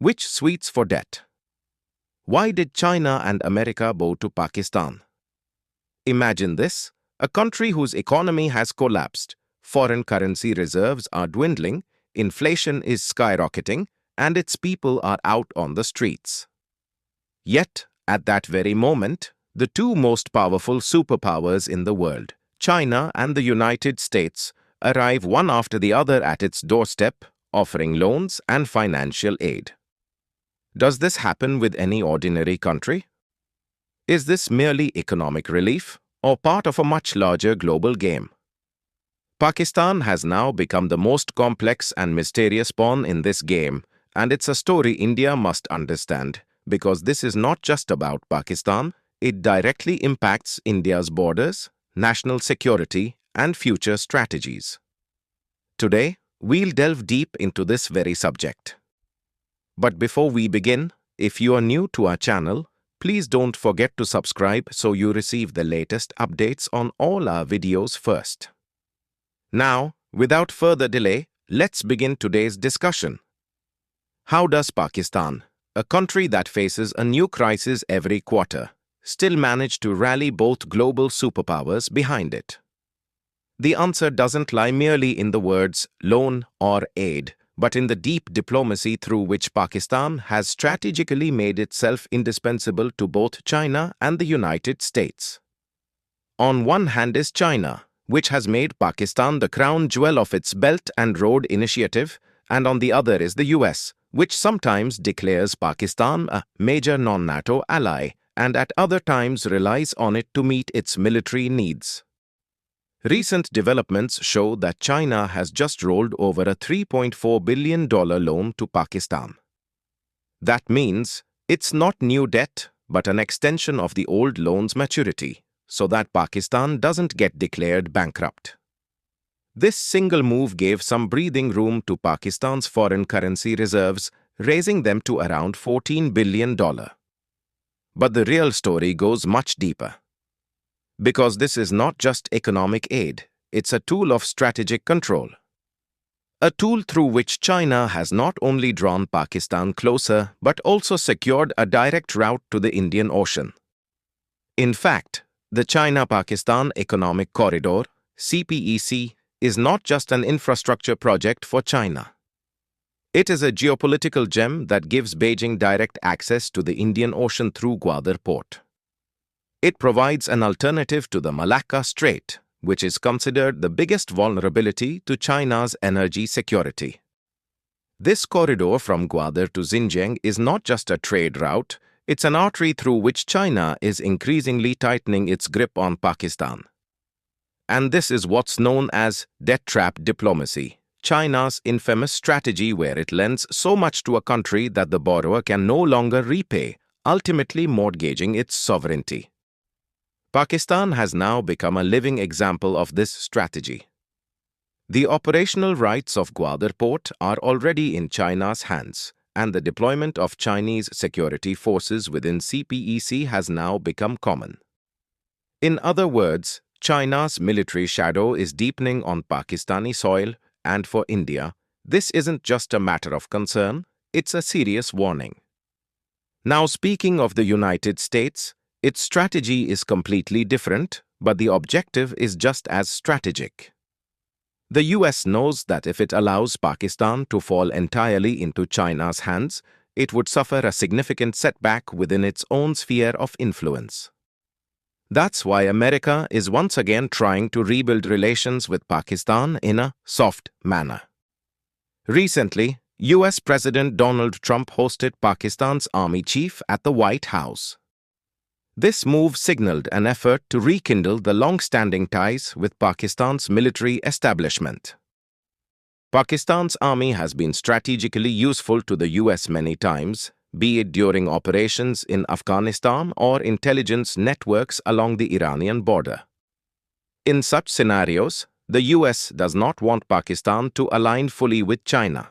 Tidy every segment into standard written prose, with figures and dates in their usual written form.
Which sweets for debt? Why did China and America bow to Pakistan? Imagine this, a country whose economy has collapsed, foreign currency reserves are dwindling, inflation is skyrocketing, and its people are out on the streets. Yet, at that very moment, the two most powerful superpowers in the world, China and the United States, arrive one after the other at its doorstep, offering loans and financial aid. Does this happen with any ordinary country? Is this merely economic relief or part of a much larger global game? Pakistan has now become the most complex and mysterious pawn in this game, and it's a story India must understand, because this is not just about Pakistan, it directly impacts India's borders, national security, and future strategies. Today, we'll delve deep into this very subject. But before we begin, if you are new to our channel, please don't forget to subscribe so you receive the latest updates on all our videos first. Now, without further delay, let's begin today's discussion. How does Pakistan, a country that faces a new crisis every quarter, still manage to rally both global superpowers behind it? The answer doesn't lie merely in the words loan or aid, but in the deep diplomacy through which Pakistan has strategically made itself indispensable to both China and the United States. On one hand is China, which has made Pakistan the crown jewel of its Belt and Road Initiative, and on the other is the US, which sometimes declares Pakistan a major non-NATO ally, and at other times relies on it to meet its military needs. Recent developments show that China has just rolled over a $3.4 billion loan to Pakistan. That means it's not new debt, but an extension of the old loan's maturity, so that Pakistan doesn't get declared bankrupt. This single move gave some breathing room to Pakistan's foreign currency reserves, raising them to around $14 billion. But the real story goes much deeper. Because this is not just economic aid, it's a tool of strategic control. A tool through which China has not only drawn Pakistan closer, but also secured a direct route to the Indian Ocean. In fact, the China-Pakistan Economic Corridor, CPEC, is not just an infrastructure project for China. It is a geopolitical gem that gives Beijing direct access to the Indian Ocean through Gwadar port. It provides an alternative to the Malacca Strait, which is considered the biggest vulnerability to China's energy security. This corridor from Gwadar to Xinjiang is not just a trade route, it's an artery through which China is increasingly tightening its grip on Pakistan. And this is what's known as debt trap diplomacy, China's infamous strategy where it lends so much to a country that the borrower can no longer repay, ultimately mortgaging its sovereignty. Pakistan has now become a living example of this strategy. The operational rights of Gwadar port are already in China's hands, and the deployment of Chinese security forces within CPEC has now become common. In other words, China's military shadow is deepening on Pakistani soil, and for India, this isn't just a matter of concern, it's a serious warning. Now, speaking of the United States, its strategy is completely different, but the objective is just as strategic. The US knows that if it allows Pakistan to fall entirely into China's hands, it would suffer a significant setback within its own sphere of influence. That's why America is once again trying to rebuild relations with Pakistan in a soft manner. Recently, US President Donald Trump hosted Pakistan's army chief at the White House. This move signaled an effort to rekindle the long-standing ties with Pakistan's military establishment. Pakistan's army has been strategically useful to the US many times, be it during operations in Afghanistan or intelligence networks along the Iranian border. In such scenarios, the US does not want Pakistan to align fully with China.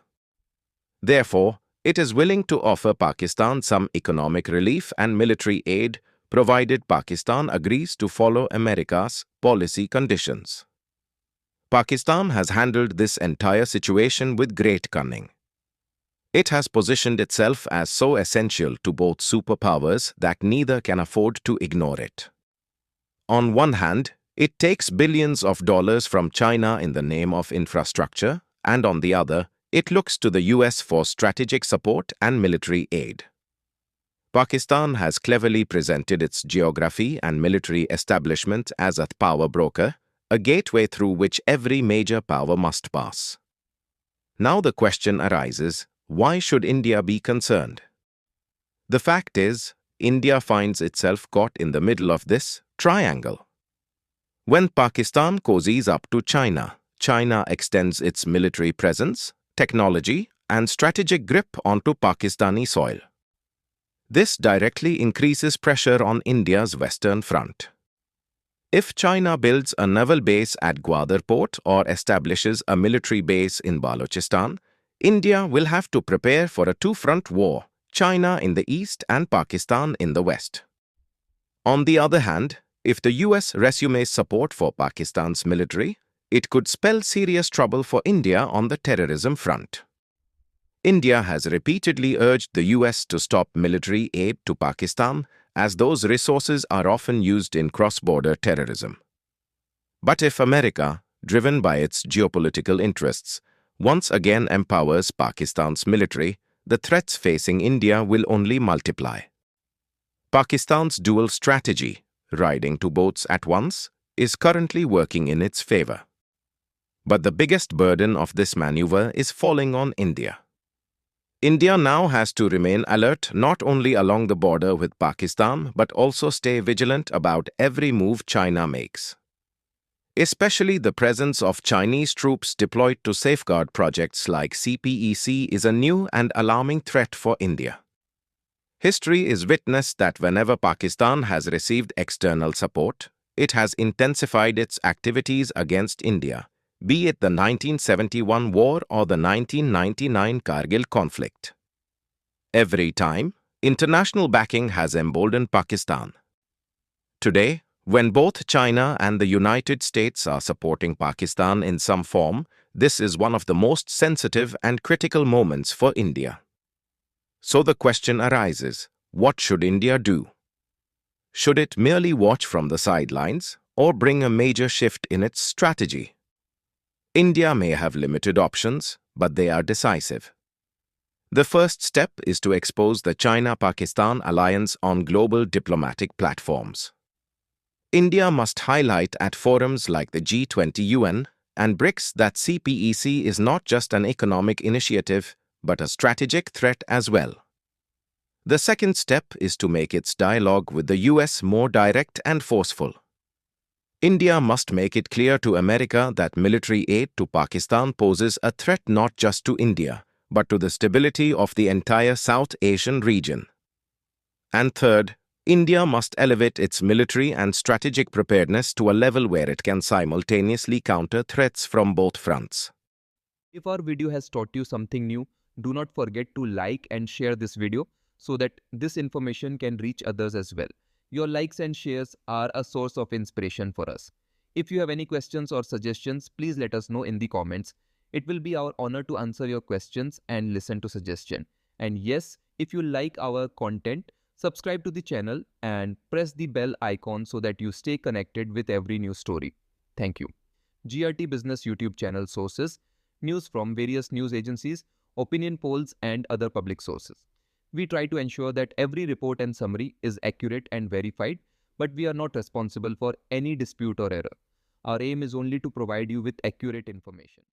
Therefore, it is willing to offer Pakistan some economic relief and military aid, provided Pakistan agrees to follow America's policy conditions. Pakistan has handled this entire situation with great cunning. It has positioned itself as so essential to both superpowers that neither can afford to ignore it. On one hand, it takes billions of dollars from China in the name of infrastructure, and on the other, it looks to the US for strategic support and military aid. Pakistan has cleverly presented its geography and military establishment as a power broker, a gateway through which every major power must pass. Now the question arises, why should India be concerned? The fact is, India finds itself caught in the middle of this triangle. When Pakistan cozies up to China, China extends its military presence, technology, and strategic grip onto Pakistani soil. This directly increases pressure on India's western front. If China builds a naval base at Gwadar port or establishes a military base in Balochistan, India will have to prepare for a two-front war, China in the east and Pakistan in the west. On the other hand, if the US resumes support for Pakistan's military, it could spell serious trouble for India on the terrorism front. India has repeatedly urged the US to stop military aid to Pakistan, as those resources are often used in cross-border terrorism. But if America, driven by its geopolitical interests, once again empowers Pakistan's military, the threats facing India will only multiply. Pakistan's dual strategy, riding two boats at once, is currently working in its favor. But the biggest burden of this maneuver is falling on India. India now has to remain alert not only along the border with Pakistan but also stay vigilant about every move China makes. Especially the presence of Chinese troops deployed to safeguard projects like CPEC is a new and alarming threat for India. History is witness that whenever Pakistan has received external support, it has intensified its activities against India, be it the 1971 war or the 1999 Kargil conflict. Every time, international backing has emboldened Pakistan. Today, when both China and the United States are supporting Pakistan in some form, this is one of the most sensitive and critical moments for India. So the question arises, what should India do? Should it merely watch from the sidelines or bring a major shift in its strategy? India may have limited options, but they are decisive. The first step is to expose the China-Pakistan alliance on global diplomatic platforms. India must highlight at forums like the G20 UN and BRICS that CPEC is not just an economic initiative, but a strategic threat as well. The second step is to make its dialogue with the US more direct and forceful. India must make it clear to America that military aid to Pakistan poses a threat not just to India, but to the stability of the entire South Asian region. And third, India must elevate its military and strategic preparedness to a level where it can simultaneously counter threats from both fronts. If our video has taught you something new, do not forget to like and share this video so that this information can reach others as well. Your likes and shares are a source of inspiration for us. If you have any questions or suggestions, please let us know in the comments. It will be our honor to answer your questions and listen to suggestions. And yes, if you like our content, subscribe to the channel and press the bell icon so that you stay connected with every new story. Thank you. GRT Business YouTube channel sources, news from various news agencies, opinion polls and other public sources. We try to ensure that every report and summary is accurate and verified, but we are not responsible for any dispute or error. Our aim is only to provide you with accurate information.